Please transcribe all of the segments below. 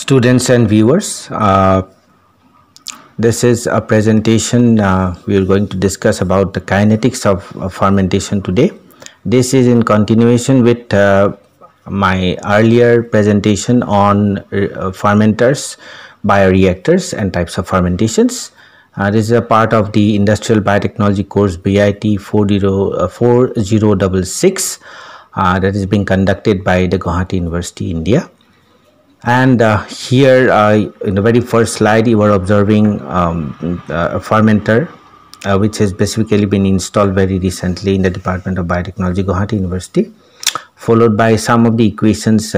Students and viewers, this is a presentation we are going to discuss about the kinetics of fermentation today. This is in continuation with my earlier presentation on fermenters, bioreactors and types of fermentations. This is a part of the Industrial Biotechnology course BIT 4066 that is being conducted by the Guwahati University, India. And here in the very first slide you are observing a fermenter which has basically been installed very recently in the Department of Biotechnology, Guwahati University, followed by some of the equations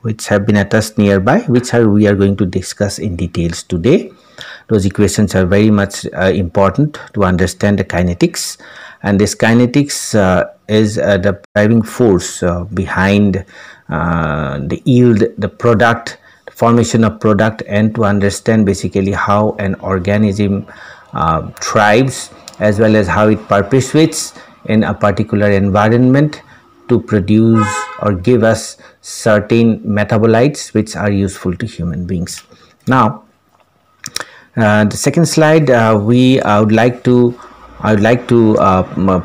which have been attached nearby, which we are going to discuss in details today. Those equations are very much important to understand the kinetics, and this kinetics is the driving force behind the yield, the product, the formation of product, and to understand basically how an organism thrives, as well as how it perpetuates in a particular environment to produce or give us certain metabolites which are useful to human beings. Now, the second slide, I would like to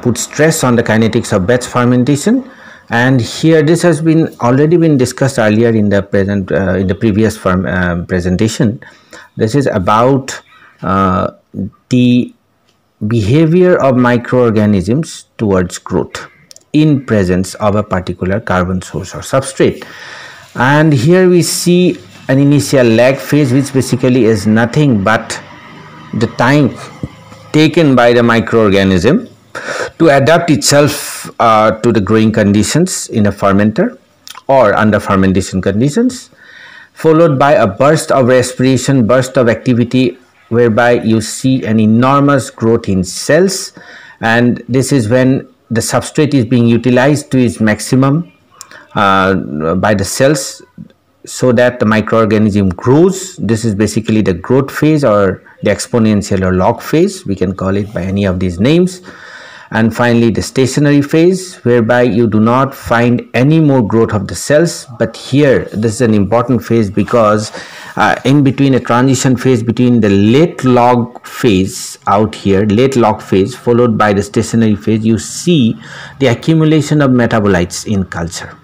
put stress on the kinetics of batch fermentation. And here this has already been discussed earlier in the previous presentation. This is about the behavior of microorganisms towards growth in presence of a particular carbon source or substrate. And here we see an initial lag phase, which basically is nothing but the time taken by the microorganism to adapt itself to the growing conditions in a fermenter or under fermentation conditions, followed by a burst of respiration, burst of activity, whereby you see an enormous growth in cells, and this is when the substrate is being utilized to its maximum by the cells, so that the microorganism grows. This is basically the growth phase, or the exponential or log phase, we can call it by any of these names. And finally the stationary phase, whereby you do not find any more growth of the cells. But here this is an important phase, because in between, a transition phase between the late log phase out here, late log phase, followed by the stationary phase, you see the accumulation of metabolites in culture.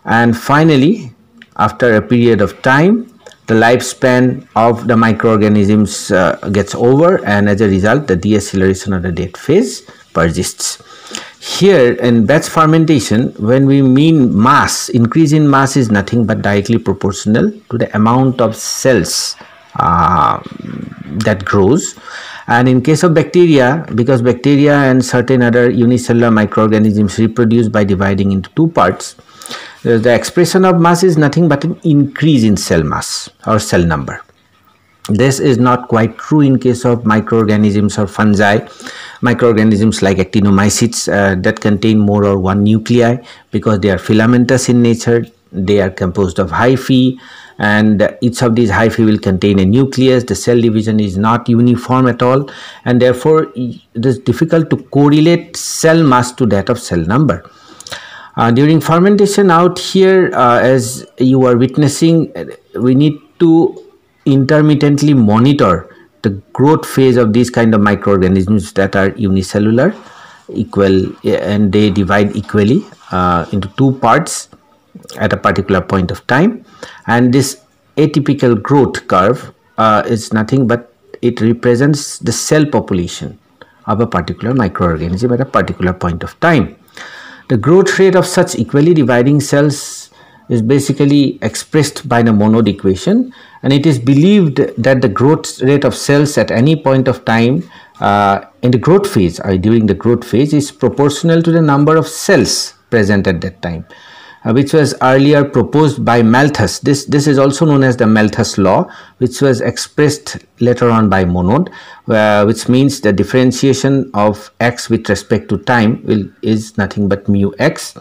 And finally, after a period of time, the lifespan of the microorganisms gets over, and as a result the deceleration of the death phase persists. Here in batch fermentation, when we mean mass, increase in mass is nothing but directly proportional to the amount of cells that grows. And in case of bacteria, because bacteria and certain other unicellular microorganisms reproduce by dividing into two parts, the expression of mass is nothing but an increase in cell mass or cell number. This is not quite true in case of microorganisms or fungi, microorganisms like actinomycetes that contain more or one nuclei, because they are filamentous in nature. They are composed of hyphae, and each of these hyphae will contain a nucleus. The cell division is not uniform at all, and therefore it is difficult to correlate cell mass to that of cell number. During fermentation out here, as you are witnessing, we need to intermittently monitor the growth phase of these kind of microorganisms that are unicellular, equal, and they divide equally into two parts at a particular point of time. And this atypical growth curve is nothing but it represents the cell population of a particular microorganism at a particular point of time. The growth rate of such equally dividing cells is basically expressed by the Monod equation, and it is believed that the growth rate of cells at any point of time in the growth phase or during the growth phase is proportional to the number of cells present at that time, which was earlier proposed by Malthus. This is also known as the Malthus law, which was expressed later on by Monod, which means the differentiation of x with respect to time is nothing but mu x.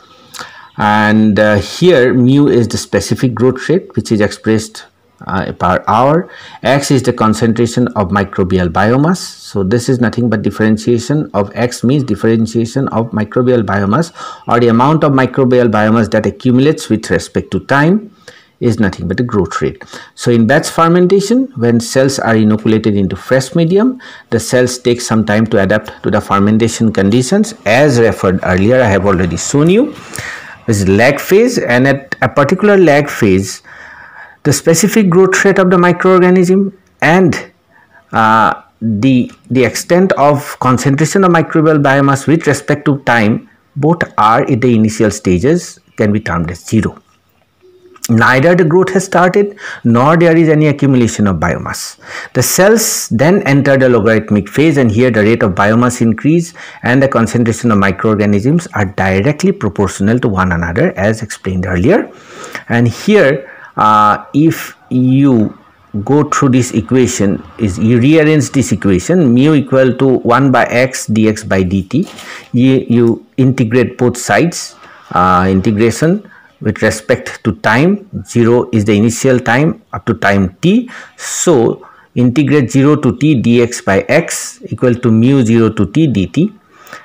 And here mu is the specific growth rate, which is expressed per hour. X is the concentration of microbial biomass. So this is nothing but differentiation of X, means differentiation of microbial biomass, or the amount of microbial biomass that accumulates with respect to time, is nothing but the growth rate. So in batch fermentation, when cells are inoculated into fresh medium, the cells take some time to adapt to the fermentation conditions. As referred earlier, I have already shown you this is lag phase, and at a particular lag phase, the specific growth rate of the microorganism and the extent of concentration of microbial biomass with respect to time, both are in the initial stages, can be termed as zero. Neither the growth has started nor there is any accumulation of biomass. The cells then enter the logarithmic phase, and here the rate of biomass increase and the concentration of microorganisms are directly proportional to one another, as explained earlier. And here if you go through this equation, is you rearrange this equation, mu equal to 1 by x dx by dt, you integrate both sides, integration with respect to time. 0 is the initial time up to time t, so integrate 0 to t dx by x equal to mu 0 to t dt.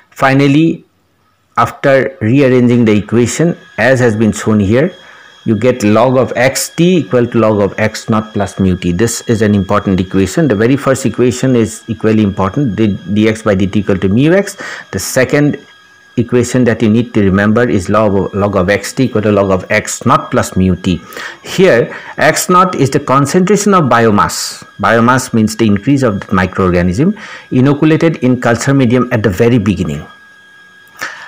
Finally, after rearranging the equation as has been shown here, you get log of xt equal to log of x naught plus mu t. This is an important equation. The very first equation is equally important, dx by dt equal to mu x. The second equation that you need to remember is log of xt equal to log of x naught plus mu t. Here x naught is the concentration of biomass. Biomass means the increase of the microorganism inoculated in culture medium at the very beginning,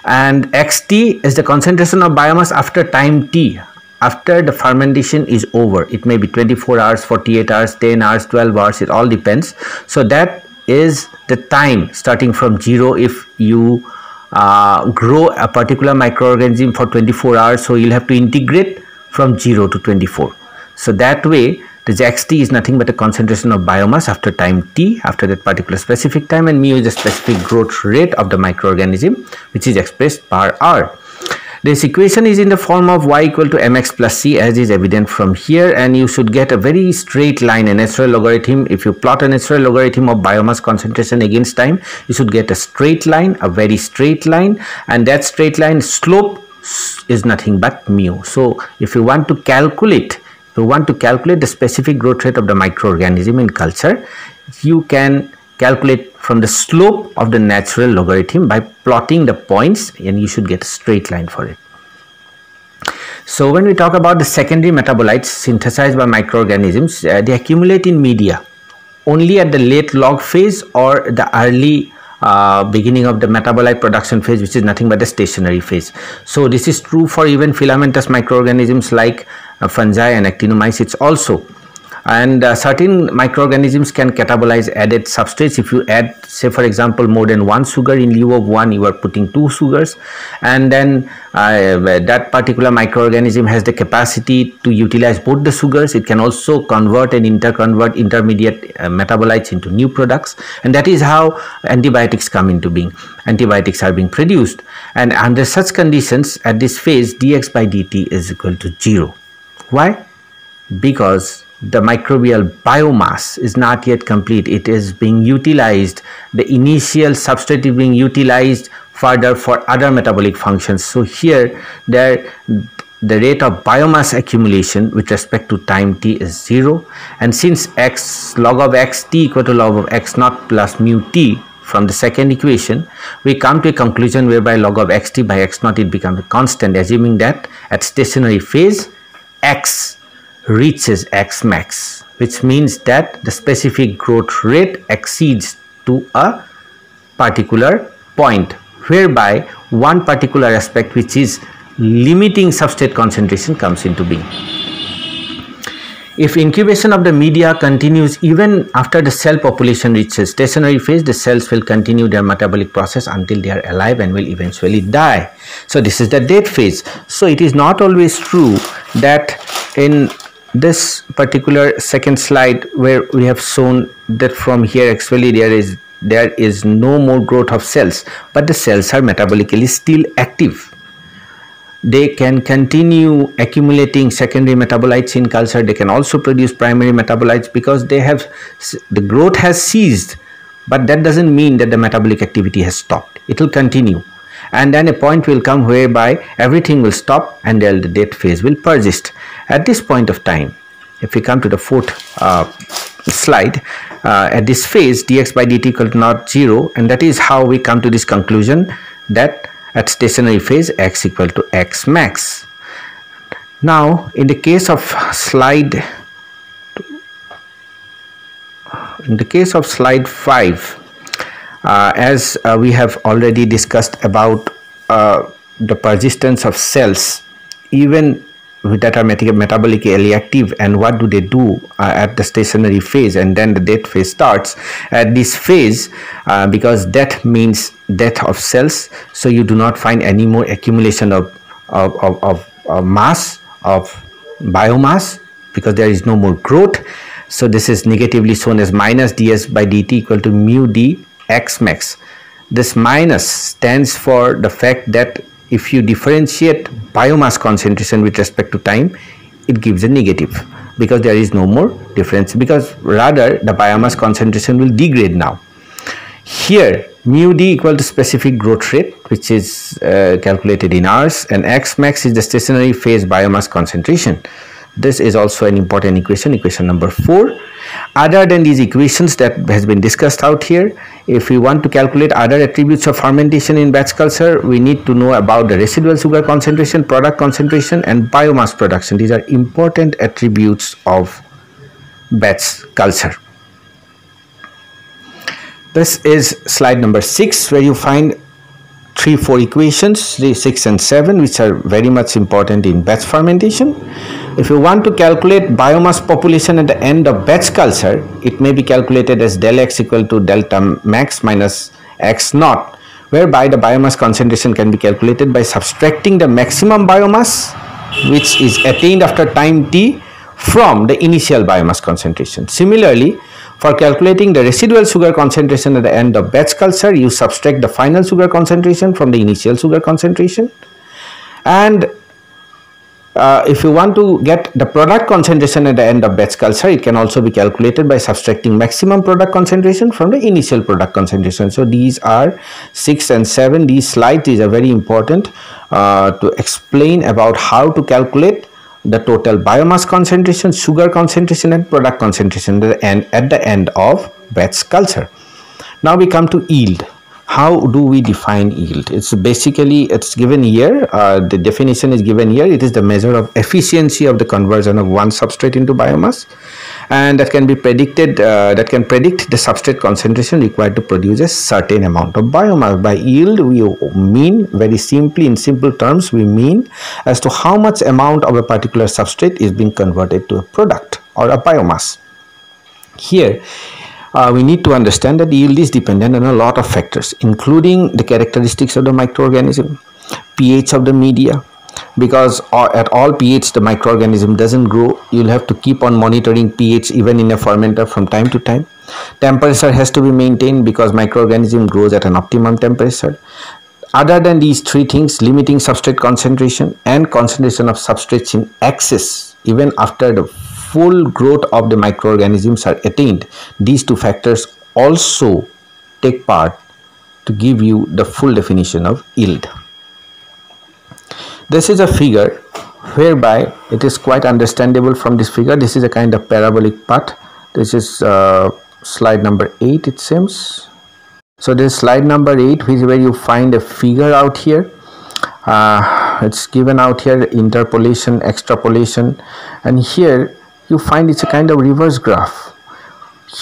and xt is the concentration of biomass after time t, after the fermentation is over. It may be 24 hours, 48 hours, 10 hours, 12 hours, it all depends. So that is the time starting from 0 if you grow a particular microorganism for 24 hours, so you'll have to integrate from 0 to 24. So that way the xt is nothing but a concentration of biomass after time t, after that particular specific time, and mu is the specific growth rate of the microorganism, which is expressed per hour. This equation is in the form of y equal to mx plus c, as is evident from here, and you should get a very straight line, a natural logarithm. If you plot a natural logarithm of biomass concentration against time, you should get a straight line, a very straight line, and that straight line slope is nothing but mu. So if you want to calculate the specific growth rate of the microorganism in culture, you can calculate from the slope of the natural logarithm by plotting the points, and you should get a straight line for it. So when we talk about the secondary metabolites synthesized by microorganisms, they accumulate in media only at the late log phase or the early beginning of the metabolite production phase, which is nothing but the stationary phase. So this is true for even filamentous microorganisms like fungi and actinomycetes also. And certain microorganisms can catabolize added substrates. If you add, say for example, more than one sugar in lieu of one, you are putting two sugars, and then that particular microorganism has the capacity to utilize both the sugars. It can also convert and interconvert intermediate metabolites into new products, and that is how antibiotics come into being. Antibiotics are being produced, and under such conditions at this phase dx by dt is equal to 0. Why? Because the microbial biomass is not yet complete. It is being utilized. The initial substrate is being utilized further for other metabolic functions. So here the rate of biomass accumulation with respect to time t is 0, and since log of xt equal to log of x naught plus mu t, from the second equation we come to a conclusion whereby log of xt by x naught it becomes a constant, assuming that at stationary phase x reaches x max, which means that the specific growth rate exceeds to a particular point, whereby one particular aspect, which is limiting substrate concentration, comes into being. If incubation of the media continues even after the cell population reaches stationary phase, the cells will continue their metabolic process until they are alive and will eventually die. So this is the dead phase. So it is not always true that in this particular second slide where we have shown that from here actually there is no more growth of cells, but the cells are metabolically still active. They can continue accumulating secondary metabolites in culture. They can also produce primary metabolites because the growth has ceased, but that doesn't mean that the metabolic activity has stopped. It will continue, and then a point will come whereby everything will stop and then the death phase will persist. At this point of time, if we come to the fourth slide, at this phase dx by dt equal to not 0, and that is how we come to this conclusion that at stationary phase x equal to x max. Now in the case of slide 5, as we have already discussed about the persistence of cells even that are metabolically active, and what do they do at the stationary phase, and then the death phase starts at this phase, because death means death of cells, so you do not find any more accumulation of mass, of biomass, because there is no more growth. So this is negatively shown as minus ds by dt equal to mu d x max. This minus stands for the fact that if you differentiate biomass concentration with respect to time, it gives a negative, because there is no more difference, because rather the biomass concentration will degrade now. Here mu d equal to specific growth rate, which is calculated in hours, and x max is the stationary phase biomass concentration. This is also an important equation, equation number 4. Other than these equations that has been discussed out here, if we want to calculate other attributes of fermentation in batch culture, we need to know about the residual sugar concentration, product concentration, and biomass production. These are important attributes of batch culture. This is slide number 6, where you find 3-4 equations, 3, 6 and 7, which are very much important in batch fermentation. If you want to calculate biomass population at the end of batch culture, it may be calculated as del x equal to delta max minus x naught, whereby the biomass concentration can be calculated by subtracting the maximum biomass which is attained after time t from the initial biomass concentration. Similarly, for calculating the residual sugar concentration at the end of batch culture, you subtract the final sugar concentration from the initial sugar concentration. And if you want to get the product concentration at the end of batch culture, it can also be calculated by subtracting maximum product concentration from the initial product concentration. So these are 6 and 7. These slides are very important to explain about how to calculate the total biomass concentration, sugar concentration, and product concentration at the end of batch culture. Now we come to yield. How do we define yield? It's given here. The definition is given here. It is the measure of efficiency of the conversion of one substrate into biomass, and that can be predicted. That can predict the substrate concentration required to produce a certain amount of biomass. By yield, we mean, very simply, in simple terms, we mean as to how much amount of a particular substrate is being converted to a product or a biomass. Here, we need to understand that yield is dependent on a lot of factors, including the characteristics of the microorganism, pH of the media, because at all pH the microorganism doesn't grow. You'll have to keep on monitoring pH even in a fermenter from time to time. Temperature has to be maintained because microorganism grows at an optimum temperature. Other than these three things, limiting substrate concentration and concentration of substrates in excess, even after the full growth of the microorganisms are attained, these two factors also take part to give you the full definition of yield. This is a figure whereby it is quite understandable from this figure. This is a kind of parabolic path. This is slide number 8, it seems. So this is slide number 8, which is where you find a figure out here. It's given out here, interpolation, extrapolation, and here you find it's a kind of reverse graph.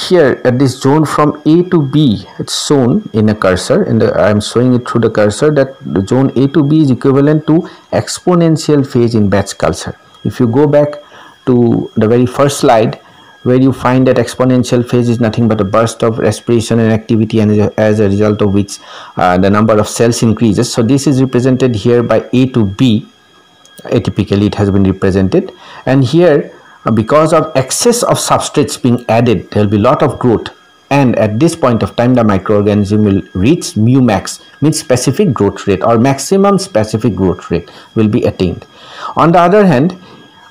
Here at this zone from A to B, it's shown in a cursor, and I'm showing it through the cursor that the zone A to B is equivalent to exponential phase in batch culture. If you go back to the very first slide, where you find that exponential phase is nothing but a burst of respiration and activity, and as a result of which the number of cells increases. So this is represented here by A to B. Atypically it has been represented, and here because of excess of substrates being added, there will be a lot of growth, and at this point of time the microorganism will reach mu max, means specific growth rate or maximum specific growth rate will be attained. On the other hand,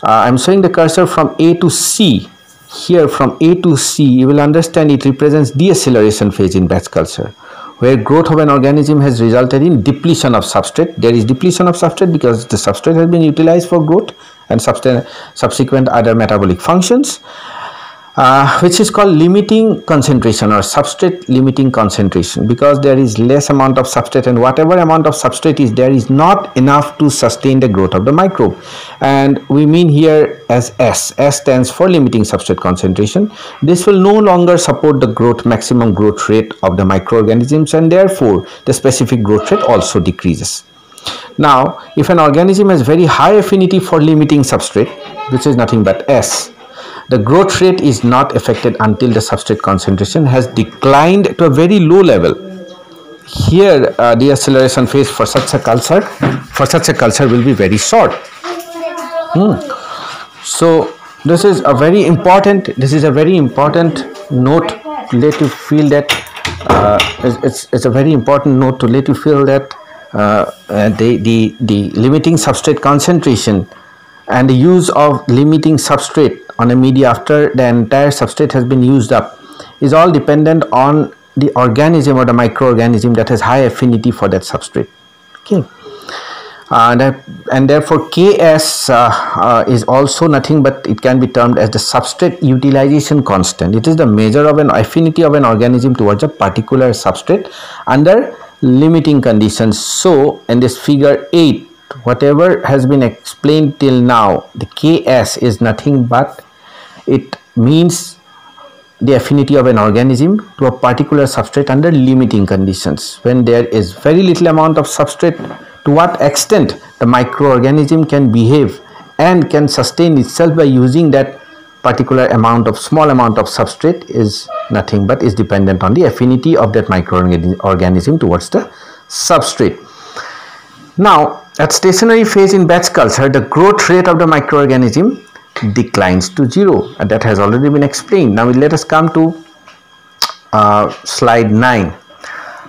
I'm showing the cursor from A to C. Here from A to C, you will understand it represents deceleration phase in batch culture, where growth of an organism has resulted in depletion of substrate. There is depletion of substrate because the substrate has been utilized for growth and subsequent other metabolic functions, which is called limiting concentration or substrate limiting concentration, because there is less amount of substrate, and whatever amount of substrate is there is not enough to sustain the growth of the microbe. And we mean here as S. S stands for limiting substrate concentration. This will no longer support the maximum growth rate of the microorganisms, and therefore the specific growth rate also decreases. Now, if an organism has very high affinity for limiting substrate, which is nothing but S, the growth rate is not affected until the substrate concentration has declined to a very low level. Here, the acceleration phase for such a culture will be very short. So this is a very important note to let you feel that it's a very important note to let you feel that the limiting substrate concentration and the use of limiting substrate on a media after the entire substrate has been used up is all dependent on the organism or the microorganism that has high affinity for that substrate. Okay, and therefore Ks is also nothing but it can be termed as the substrate utilization constant. It is the measure of an affinity of an organism towards a particular substrate under limiting conditions. So in this figure 8, whatever has been explained till now, the Ks is nothing but it means the affinity of an organism to a particular substrate under limiting conditions. When there is very little amount of substrate, to what extent the microorganism can behave and can sustain itself by using that particular small amount of substrate is nothing but is dependent on the affinity of that microorganism towards the substrate. Now, at stationary phase in batch culture, the growth rate of the microorganism declines to 0, and that has already been explained. Now let us come to slide 9.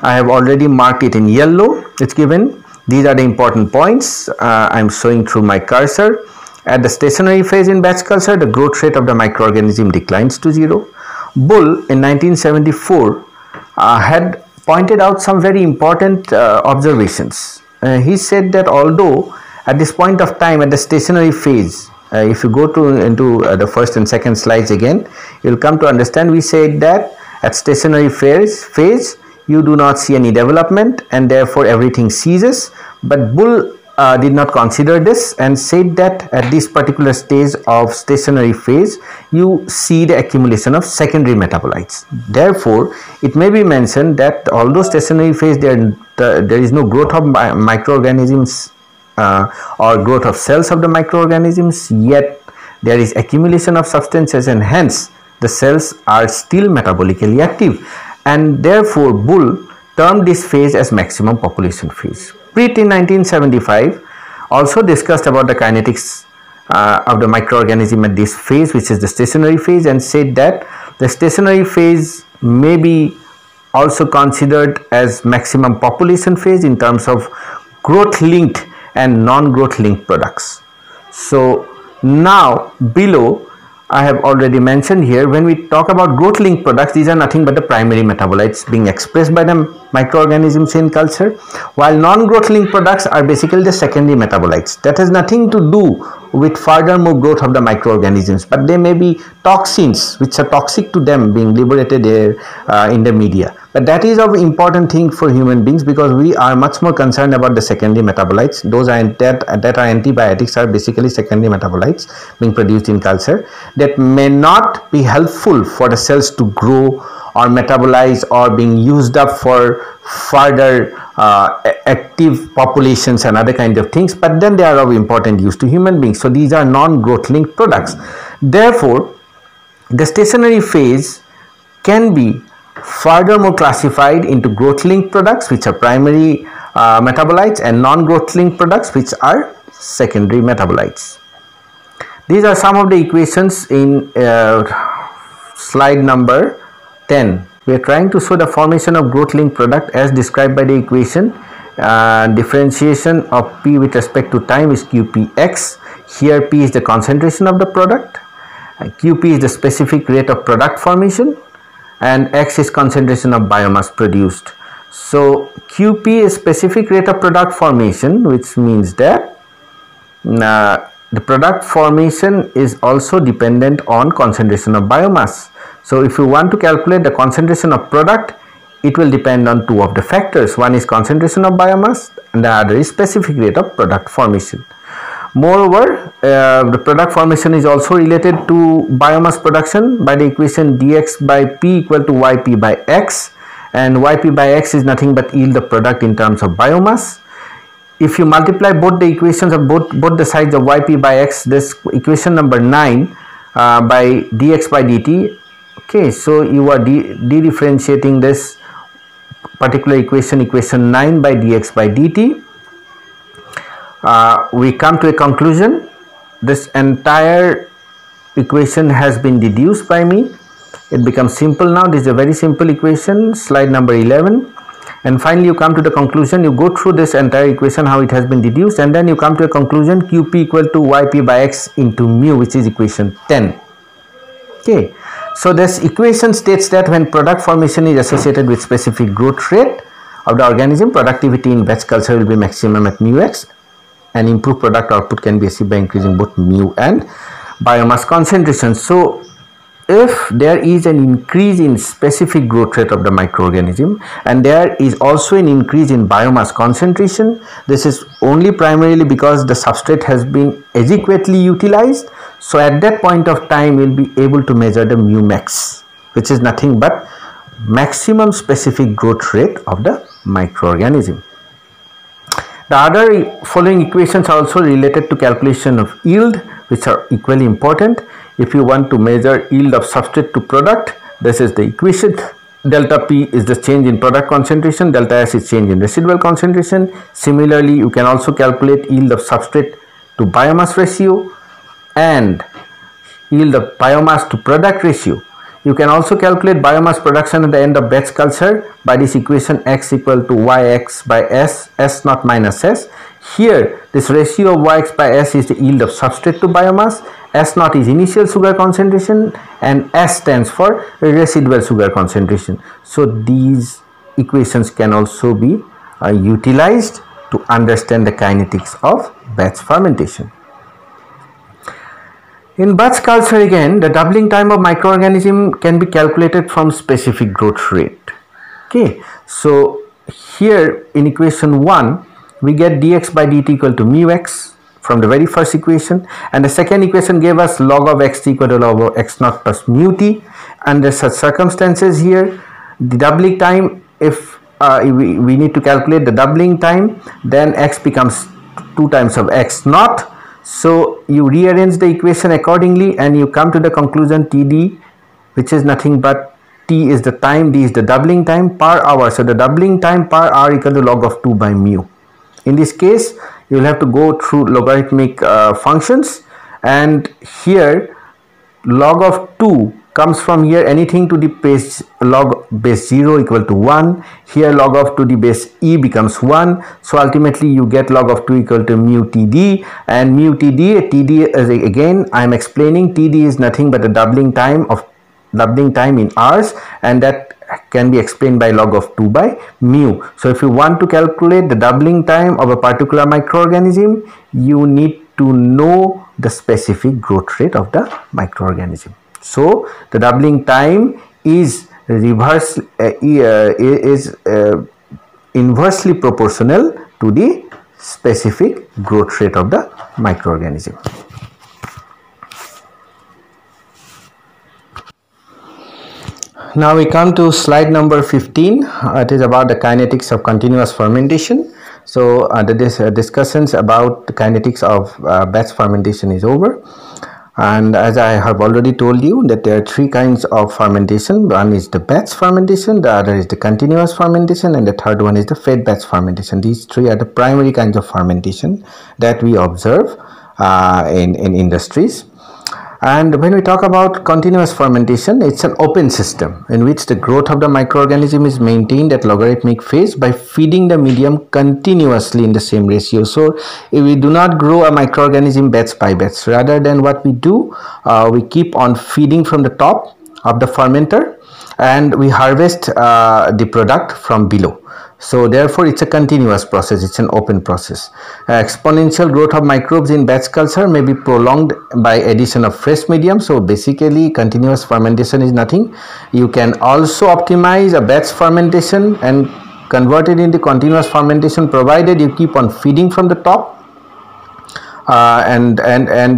I have already marked it in yellow. It's given. These are the important points. I'm showing through my cursor. At the stationary phase in batch culture, the growth rate of the microorganism declines to 0. Bull in 1974 had pointed out some very important observations. He said that although at this point of time at the stationary phase, if you go into the first and second slides again, you will come to understand we said that at stationary phase you do not see any development and therefore everything ceases. But Bull did not consider this and said that at this particular stage of stationary phase you see the accumulation of secondary metabolites. Therefore, it may be mentioned that although stationary phase there is no growth of microorganisms or growth of cells of the microorganisms, yet there is accumulation of substances and hence the cells are still metabolically active, and therefore Bull termed this phase as maximum population phase. Pritt in 1975 also discussed about the kinetics of the microorganism at this phase, which is the stationary phase, and said that the stationary phase may be also considered as maximum population phase in terms of growth linked and non-growth linked products. So now below I have already mentioned here, when we talk about growth linked products, these are nothing but the primary metabolites being expressed by the microorganisms in culture, while non-growth linked products are basically the secondary metabolites. That has nothing to do with furthermore growth of the microorganisms, but they may be toxins which are toxic to them being liberated in the media. But that is of important thing for human beings, because we are much more concerned about the secondary metabolites. Those are that are antibiotics are basically secondary metabolites being produced in culture that may not be helpful for the cells to grow or metabolize or being used up for further active populations and other kinds of things, but then they are of important use to human beings. So these are non-growth linked products. Therefore, the stationary phase can be furthermore classified into growth linked products, which are primary metabolites, and non-growth linked products, which are secondary metabolites. These are some of the equations in slide number 10. We are trying to show the formation of growth linked product as described by the equation. Differentiation of P with respect to time is QPx. Here P is the concentration of the product, QP is the specific rate of product formation, and X is concentration of biomass produced. So QP is specific rate of product formation, which means that the product formation is also dependent on concentration of biomass. So if you want to calculate the concentration of product, it will depend on two of the factors. One is concentration of biomass and the other is specific rate of product formation. Moreover, the product formation is also related to biomass production by the equation dx by p equal to yp by x, and yp by x is nothing but yield of product in terms of biomass. If you multiply both the equations of both the sides of yp by x, this equation number 9 by dx by dt, okay, so you are de-differentiating this particular equation 9 by dx by dt. We come to a conclusion. This entire equation has been deduced by me. It becomes simple now. This is a very simple equation, slide number 11. And finally you come to the conclusion. You go through this entire equation, how it has been deduced, and then you come to a conclusion, QP equal to YP by X into mu, which is equation 10. Okay, so this equation states that when product formation is associated with specific growth rate of the organism, productivity in batch culture will be maximum at mu x, and improved product output can be achieved by increasing both mu and biomass concentration. So if there is an increase in specific growth rate of the microorganism and there is also an increase in biomass concentration, this is only primarily because the substrate has been adequately utilized. So at that point of time we will be able to measure the mu max, which is nothing but maximum specific growth rate of the microorganism. The other following equations are also related to calculation of yield, which are equally important. If you want to measure yield of substrate to product, this is the equation. Delta P is the change in product concentration, delta S is change in residual concentration. Similarly, you can also calculate yield of substrate to biomass ratio and yield of biomass to product ratio. You can also calculate biomass production at the end of batch culture by this equation x equal to yx by s, s naught minus s. Here this ratio of yx by s is the yield of substrate to biomass, s naught is initial sugar concentration, and s stands for residual sugar concentration. So these equations can also be utilized to understand the kinetics of batch fermentation. In batch culture again, the doubling time of microorganism can be calculated from specific growth rate. Okay, so here in equation 1 we get dx by dt equal to mu x from the very first equation, and the second equation gave us log of x equal to log of x naught plus mu t. Under such circumstances here, the doubling time, if we need to calculate the doubling time, then x becomes 2 times of x naught. So you rearrange the equation accordingly and you come to the conclusion Td, which is nothing but T is the time, D is the doubling time per hour. So the doubling time per hour equal to log of 2 by mu. In this case, you will have to go through logarithmic functions, and here log of 2 comes from here anything to the base log base 0 equal to 1. Here log of to the base e becomes 1. So ultimately you get log of 2 equal to mu td, and mu td is again I am explaining td is nothing but the doubling time in hours, and that can be explained by log of 2 by mu. So if you want to calculate the doubling time of a particular microorganism, you need to know the specific growth rate of the microorganism. So the doubling time is inversely proportional to the specific growth rate of the microorganism. Now we come to slide number 15. It is about the kinetics of continuous fermentation. So the discussions about the kinetics of batch fermentation is over. And as I have already told you that there are 3 kinds of fermentation. One is the batch fermentation, the other is the continuous fermentation, and the third one is the fed batch fermentation. These 3 are the primary kinds of fermentation that we observe in industries. And when we talk about continuous fermentation, it's an open system in which the growth of the microorganism is maintained at logarithmic phase by feeding the medium continuously in the same ratio. So if we do not grow a microorganism batch by batch, rather than what we do, we keep on feeding from the top of the fermenter and we harvest the product from below. So therefore it's a continuous process, it's an open process. Exponential growth of microbes in batch culture may be prolonged by addition of fresh medium. So basically continuous fermentation is nothing. You can also optimize a batch fermentation and convert it into continuous fermentation, provided you keep on feeding from the top and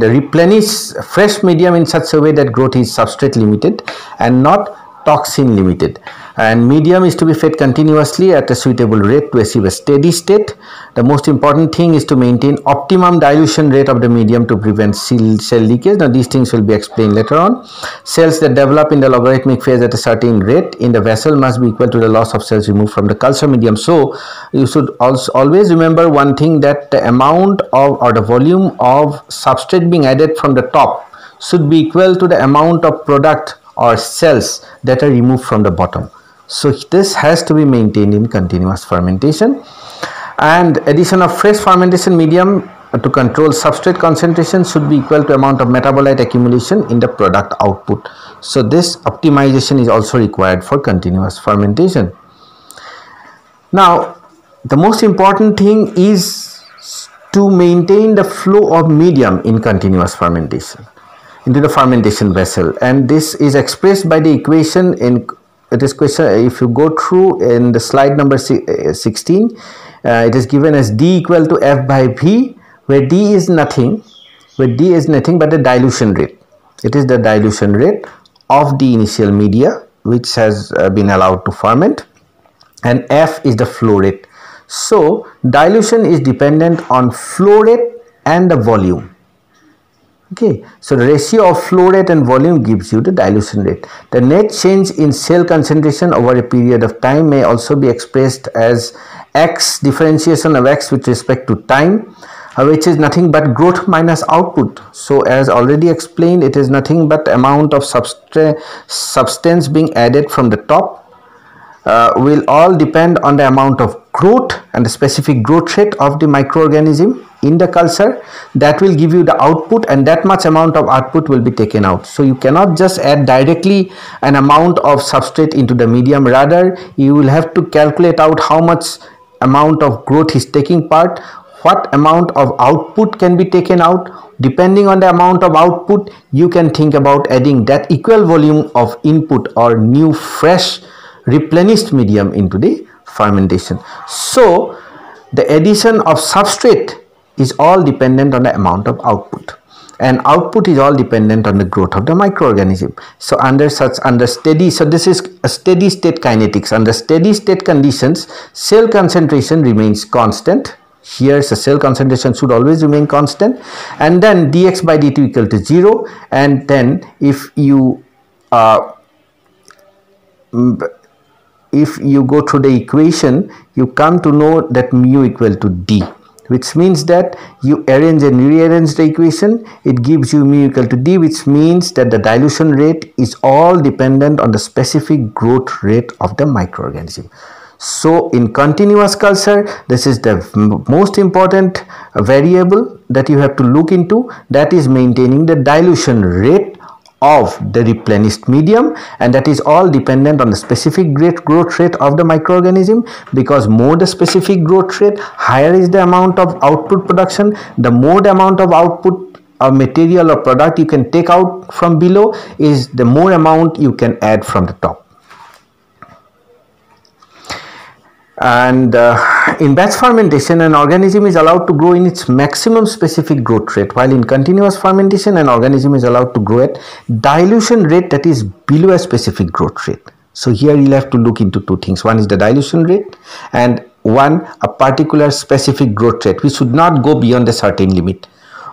replenish fresh medium in such a way that growth is substrate limited and not toxin limited. And medium is to be fed continuously at a suitable rate to achieve a steady state. The most important thing is to maintain optimum dilution rate of the medium to prevent cell leakage. Now these things will be explained later on. Cells that develop in the logarithmic phase at a certain rate in the vessel must be equal to the loss of cells removed from the culture medium. So you should also always remember one thing, that the amount of or the volume of substrate being added from the top should be equal to the amount of product or cells that are removed from the bottom. So this has to be maintained in continuous fermentation. And addition of fresh fermentation medium to control substrate concentration should be equal to amount of metabolite accumulation in the product output. So this optimization is also required for continuous fermentation. Now the most important thing is to maintain the flow of medium in continuous fermentation into the fermentation vessel, and this is expressed by the equation in this question. If you go through in the slide number 16, it is given as D equal to F by V, where D is nothing but the dilution rate. It is the dilution rate of the initial media which has been allowed to ferment, and F is the flow rate. So dilution is dependent on flow rate and the volume. Okay, so the ratio of flow rate and volume gives you the dilution rate. The net change in cell concentration over a period of time may also be expressed as X, differentiation of X with respect to time, which is nothing but growth minus output. So as already explained, it is nothing but amount of substance being added from the top. Will all depend on the amount of growth and the specific growth rate of the microorganism in the culture. That will give you the output, and that much amount of output will be taken out. So you cannot just add directly an amount of substrate into the medium. Rather, you will have to calculate out how much amount of growth is taking part, what amount of output can be taken out. Depending on the amount of output, you can think about adding that equal volume of input or new fresh replenished medium into the fermentation. So the addition of substrate is all dependent on the amount of output, and output is all dependent on the growth of the microorganism. So this is a steady state kinetics. Under steady state conditions, cell concentration remains constant. Here the cell concentration should always remain constant, and then dx by dt equal to 0. And then if you go through the equation, you come to know that mu equal to d, which means that you arrange and rearrange the equation. It gives you mu equal to d, which means that the dilution rate is all dependent on the specific growth rate of the microorganism. So in continuous culture, this is the most important variable that you have to look into, that is maintaining the dilution rate of the replenished medium, and that is all dependent on the specific growth rate of the microorganism. Because more the specific growth rate, higher is the amount of output production. The more the amount of output or material or product you can take out from below, is the more amount you can add from the top. And in batch fermentation, an organism is allowed to grow in its maximum specific growth rate, while in continuous fermentation an organism is allowed to grow at dilution rate that is below a specific growth rate. So here you'll have to look into two things. One is the dilution rate, and one a particular specific growth rate. We should not go beyond a certain limit.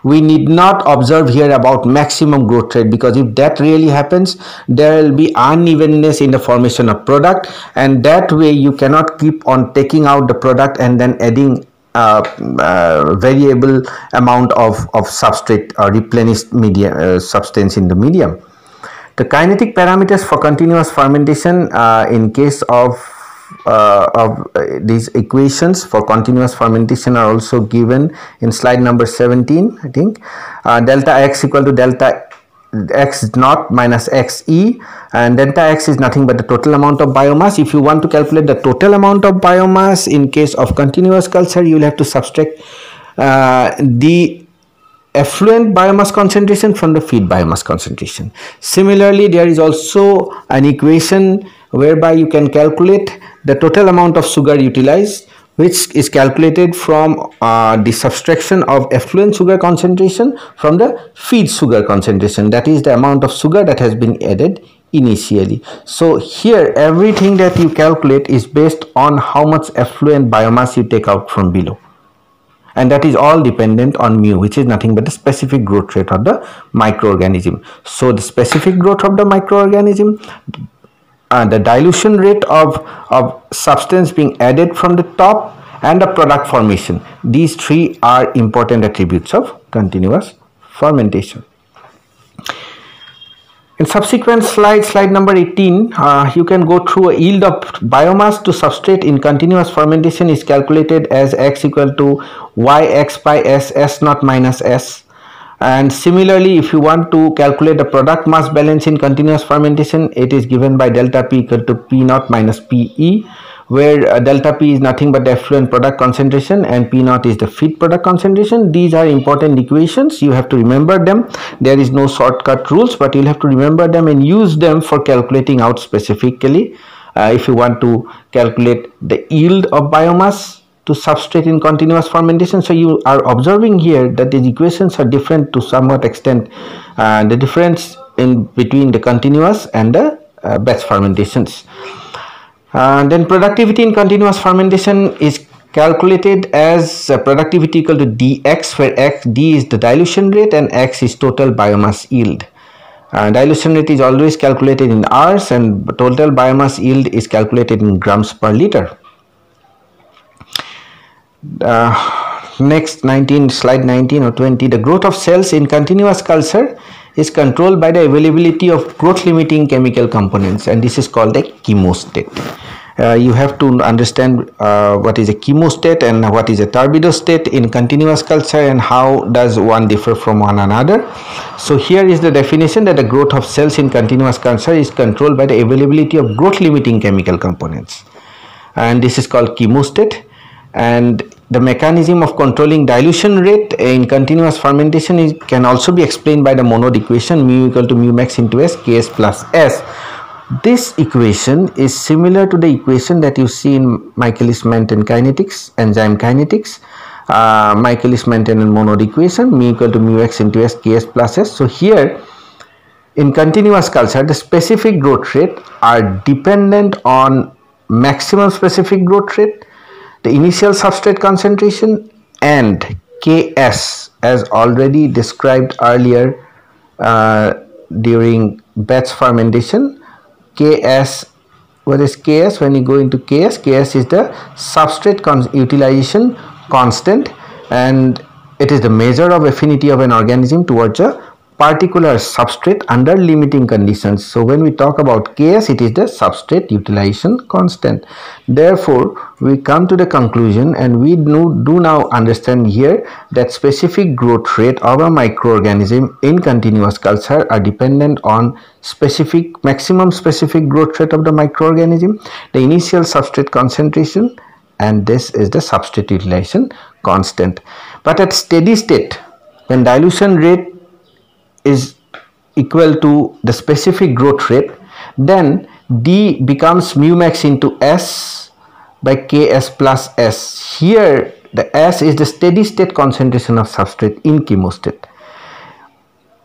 We need not observe here about maximum growth rate, because if that really happens, there will be unevenness in the formation of product, and that way you cannot keep on taking out the product and then adding variable amount of substrate or replenished media substance in the medium. The kinetic parameters for continuous fermentation in case of these equations for continuous fermentation are also given in slide number 17, I think. Delta X equal to delta x naught minus xe, and delta x is nothing but the total amount of biomass. If you want to calculate the total amount of biomass in case of continuous culture, you will have to subtract the effluent biomass concentration from the feed biomass concentration. Similarly, there is also an equation whereby you can calculate the total amount of sugar utilized, which is calculated from the subtraction of effluent sugar concentration from the feed sugar concentration, that is the amount of sugar that has been added initially. So here everything that you calculate is based on how much effluent biomass you take out from below, and that is all dependent on mu, which is nothing but the specific growth rate of the microorganism. So the specific growth of the microorganism, the dilution rate of substance being added from the top, and the product formation, these three are important attributes of continuous fermentation. In subsequent slide number 18, you can go through a yield of biomass to substrate in continuous fermentation is calculated as x equal to yx by s naught minus s. And similarly, if you want to calculate the product mass balance in continuous fermentation, it is given by delta P equal to P naught minus PE, where delta P is nothing but the effluent product concentration and P naught is the feed product concentration. These are important equations. You have to remember them. There is no shortcut rules, but you'll have to remember them and use them for calculating out specifically. If you want to calculate the yield of biomass to substrate in continuous fermentation. So you are observing here that these equations are different to somewhat extent, the difference in between the continuous and the batch fermentations. Then productivity in continuous fermentation is calculated as productivity equal to dx, where d is the dilution rate and x is total biomass yield. Dilution rate is always calculated in Rs, and total biomass yield is calculated in grams per liter. Next, slide 19 or 20, the growth of cells in continuous culture is controlled by the availability of growth limiting chemical components, and this is called a chemostat. You have to understand what is a chemostat and what is a turbidostat in continuous culture and how does one differ from one another. So here is the definition that the growth of cells in continuous culture is controlled by the availability of growth limiting chemical components, and this is called chemostat. And the mechanism of controlling dilution rate in continuous fermentation can also be explained by the Monod equation, mu equal to mu max into S, Ks plus S. This equation is similar to the equation that you see in Michaelis-Menten kinetics, enzyme kinetics. Michaelis-Menten and Monod equation, mu equal to mu x into S, Ks plus S. So here in continuous culture, the specific growth rate are dependent on maximum specific growth rate, the initial substrate concentration, and Ks, as already described earlier during batch fermentation. Ks, what is Ks? When you go into Ks, Ks is the substrate utilization constant, and it is the measure of affinity of an organism towards a particular substrate under limiting conditions. So when we talk about Ks, it is the substrate utilization constant. Therefore, we come to the conclusion, and we do now understand here that specific growth rate of a microorganism in continuous culture are dependent on maximum specific growth rate of the microorganism, the initial substrate concentration, and this is the substrate utilization constant. But at steady state, when dilution rate is equal to the specific growth rate, then D becomes mu max into S by Ks plus S. Here the S is the steady state concentration of substrate in chemostat.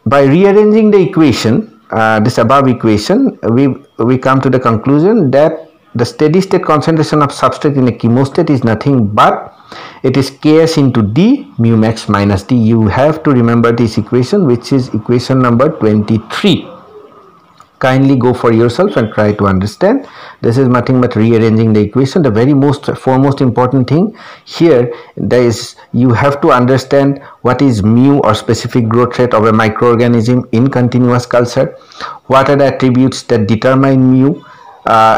By rearranging the equation, this above equation, we come to the conclusion that the steady state concentration of substrate in a chemostat is nothing but it is Ks into D, mu max minus D. You have to remember this equation, which is equation number 23. Kindly go for yourself and try to understand. This is nothing but rearranging the equation. The foremost important thing here is you have to understand what is mu or specific growth rate of a microorganism in continuous culture. What are the attributes that determine mu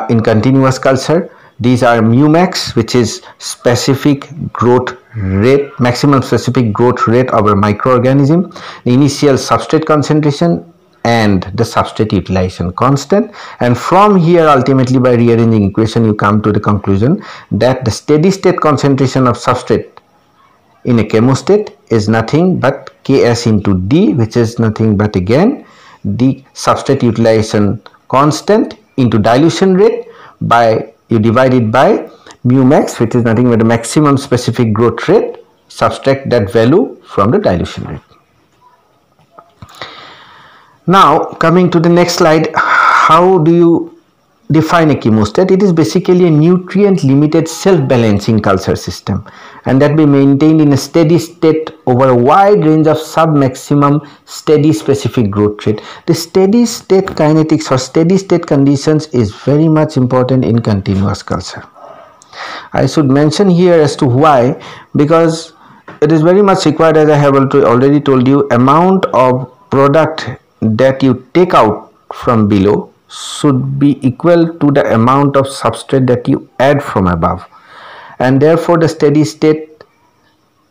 in continuous culture? These are mu max, which is specific growth rate, maximum specific growth rate of a microorganism, the initial substrate concentration, and the substrate utilization constant, and from here ultimately by rearranging equation you come to the conclusion that the steady state concentration of substrate in a chemostat is nothing but Ks into D, which is nothing but again the substrate utilization constant into dilution rate by you divide it by mu max, which is nothing but the maximum specific growth rate, subtract that value from the dilution rate. Now coming to the next slide, how do you define a chemostat? It is basically a nutrient limited self-balancing culture system, and that be maintained in a steady state over a wide range of sub-maximum steady specific growth rate. The steady state kinetics or steady state conditions is very much important in continuous culture. I should mention here as to why, because it is very much required, as I have already told you, amount of product that you take out from below should be equal to the amount of substrate that you add from above, and therefore the steady state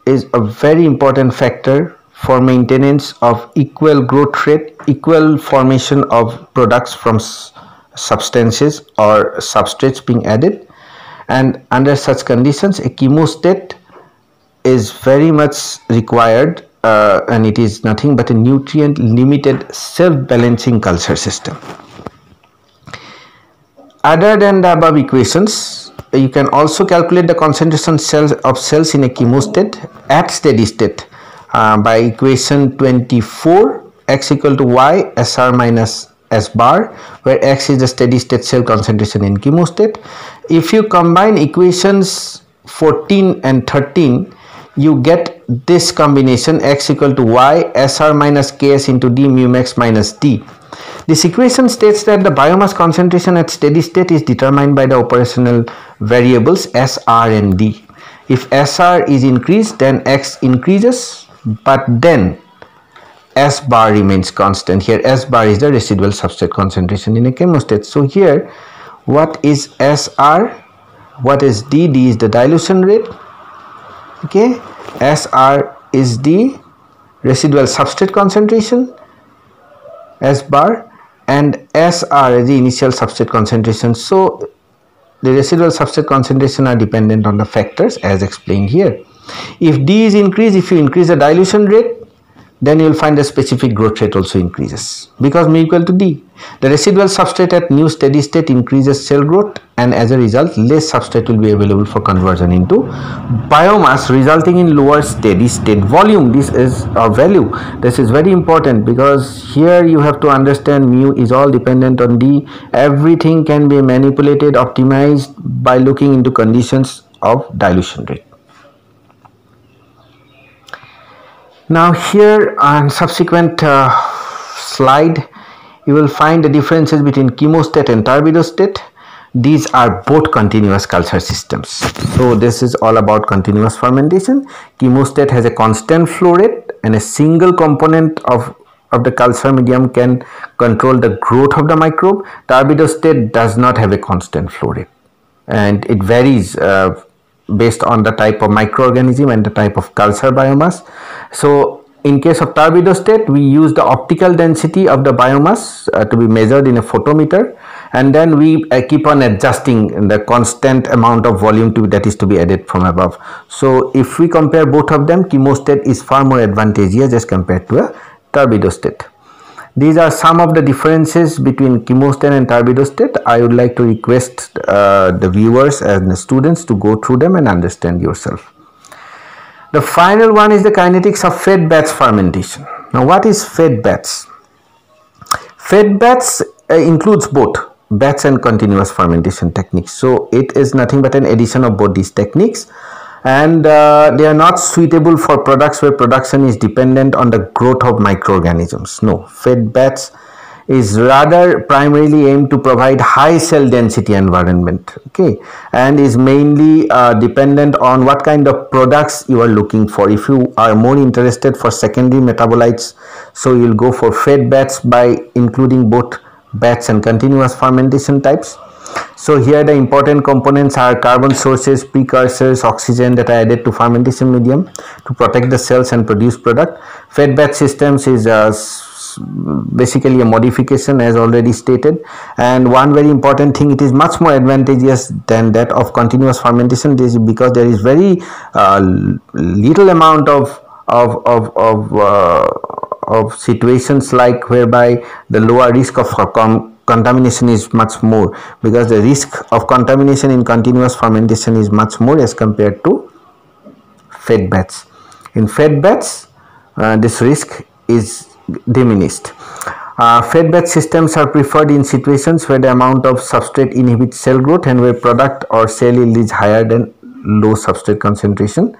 is a very important factor for maintenance of equal growth rate, equal formation of products from substances or substrates being added. And under such conditions a chemostat is very much required, and it is nothing but a nutrient limited self-balancing culture system. Other than the above equations, you can also calculate the concentration of cells in a chemostat at steady state by equation 24, x equal to y SR minus S bar, where x is the steady state cell concentration in chemostat. If you combine equations 14 and 13, you get this combination x equal to y SR minus Ks into D mu max minus D. This equation states that the biomass concentration at steady state is determined by the operational variables SR and D. If SR is increased, then X increases, but then S bar remains constant. Here S bar is the residual substrate concentration in a chemostat. So here what is SR, what is D? D is the dilution rate, okay. SR is the residual substrate concentration, S bar, and SR is the initial substrate concentration. So the residual substrate concentration are dependent on the factors as explained here. If D is increased, if you increase the dilution rate, then you will find the specific growth rate also increases because mu equal to D. The residual substrate at new steady state increases cell growth, and as a result less substrate will be available for conversion into biomass, resulting in lower steady state volume. This is a value. This is very important because here you have to understand mu is all dependent on D. Everything can be manipulated, optimized by looking into conditions of dilution rate. Now here on subsequent slide you will find the differences between chemostat and turbidostat. These are both continuous culture systems. So this is all about continuous fermentation. Chemostat has a constant flow rate and a single component of the culture medium can control the growth of the microbe. Turbidostat does not have a constant flow rate and it varies based on the type of microorganism and the type of culture biomass. So in case of turbidostat, we use the optical density of the biomass to be measured in a photometer, and then we keep on adjusting the constant amount of volume that is to be added from above. So if we compare both of them, chemostat is far more advantageous as compared to a turbidostat. These are some of the differences between chemostat and turbidostat. I would like to request the viewers and the students to go through them and understand yourself. The final one is the kinetics of fed batch fermentation. Now what is fed batch? Fed batch includes both batch and continuous fermentation techniques. So it is nothing but an addition of both these techniques, and they are not suitable for products where production is dependent on the growth of microorganisms. No, fed batch is rather primarily aimed to provide high cell density environment, okay, and is mainly dependent on what kind of products you are looking for. If you are more interested for secondary metabolites, so you will go for fed batch by including both batch and continuous fermentation types. So here the important components are carbon sources, precursors, oxygen that are added to fermentation medium to protect the cells and produce product. Fed batch systems is basically a modification as already stated. And one very important thing, it is much more advantageous than that of continuous fermentation. This is because there is very little amount of situations like whereby the lower risk of contamination is much more, because the risk of contamination in continuous fermentation is much more as compared to fed batch. In fed batch, this risk is diminished. Fed batch systems are preferred in situations where the amount of substrate inhibits cell growth and where product or cell yield is higher than low substrate concentration.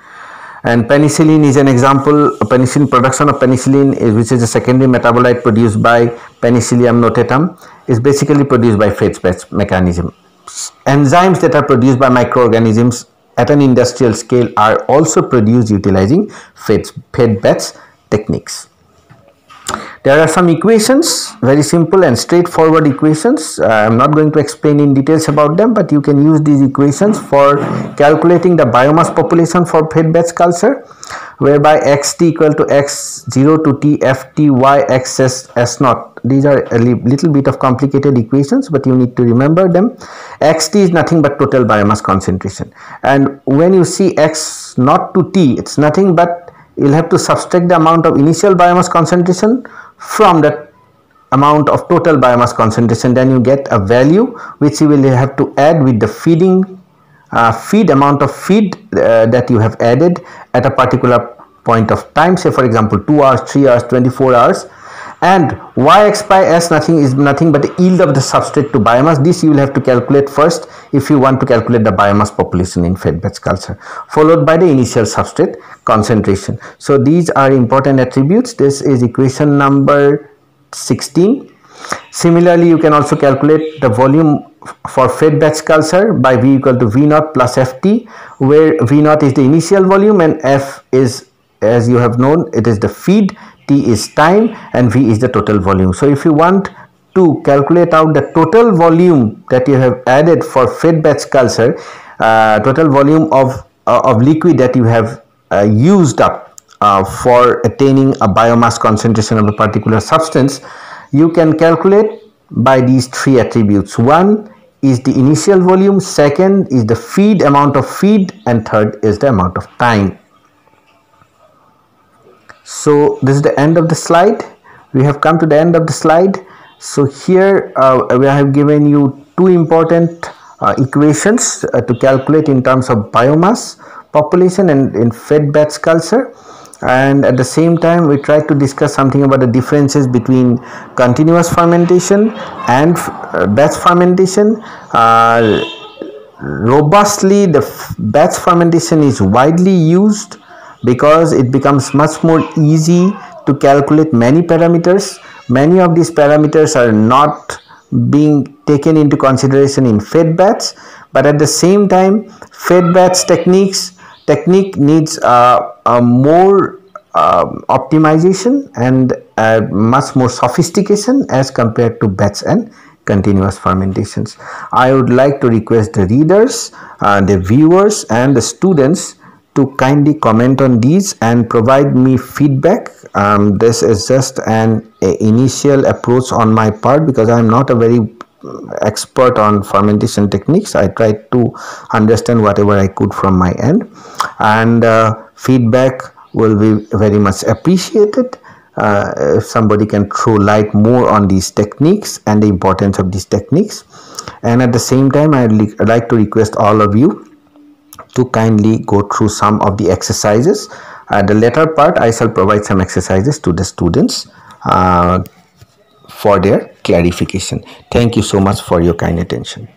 And penicillin is an example. Penicillin production of penicillin, which is a secondary metabolite produced by Penicillium notatum, is basically produced by fed batch mechanism. Enzymes that are produced by microorganisms at an industrial scale are also produced utilizing fed batch techniques. There are some equations, very simple and straightforward equations. I am not going to explain in details about them, but you can use these equations for calculating the biomass population for fed batch culture, whereby xt equal to x0 to t ft y x s naught. These are a little bit of complicated equations, but you need to remember them. Xt is nothing but total biomass concentration, and when you see x naught to t, it's nothing but you'll have to subtract the amount of initial biomass concentration from that amount of total biomass concentration. Then you get a value which you will have to add with the feed amount of feed that you have added at a particular point of time, say for example 2 hours, 3 hours, 24 hours. And yx by s is nothing but the yield of the substrate to biomass. This you will have to calculate first if you want to calculate the biomass population in fed batch culture, followed by the initial substrate concentration. So these are important attributes. This is equation number 16. Similarly, you can also calculate the volume for fed batch culture by V equal to V naught plus Ft, where V naught is the initial volume and F is, as you have known, it is the feed, T is time, and V is the total volume. So if you want to calculate out the total volume that you have added for fed batch culture, total volume of liquid that you have used up for attaining a biomass concentration of a particular substance, you can calculate by these three attributes. One is the initial volume, second is the feed, amount of feed, and third is the amount of time. So this is the end of the slide. We have come to the end of the slide. So here we have given you two important equations to calculate in terms of biomass population and in fed batch culture, and at the same time we try to discuss something about the differences between continuous fermentation and batch fermentation. Robustly, the batch fermentation is widely used because it becomes much more easy to calculate many parameters. Many of these parameters are not being taken into consideration in fed batch, but at the same time fed batch technique needs a more optimization and much more sophistication as compared to batch and continuous fermentations. I would like to request the readers, the viewers and the students to kindly comment on these and provide me feedback. This is just an initial approach on my part because I am not a very expert on fermentation techniques. I tried to understand whatever I could from my end, and feedback will be very much appreciated. If somebody can throw light more on these techniques and the importance of these techniques. And at the same time, I'd like to request all of you to kindly go through some of the exercises. The later part, I shall provide some exercises to the students for their clarification. Thank you so much for your kind attention.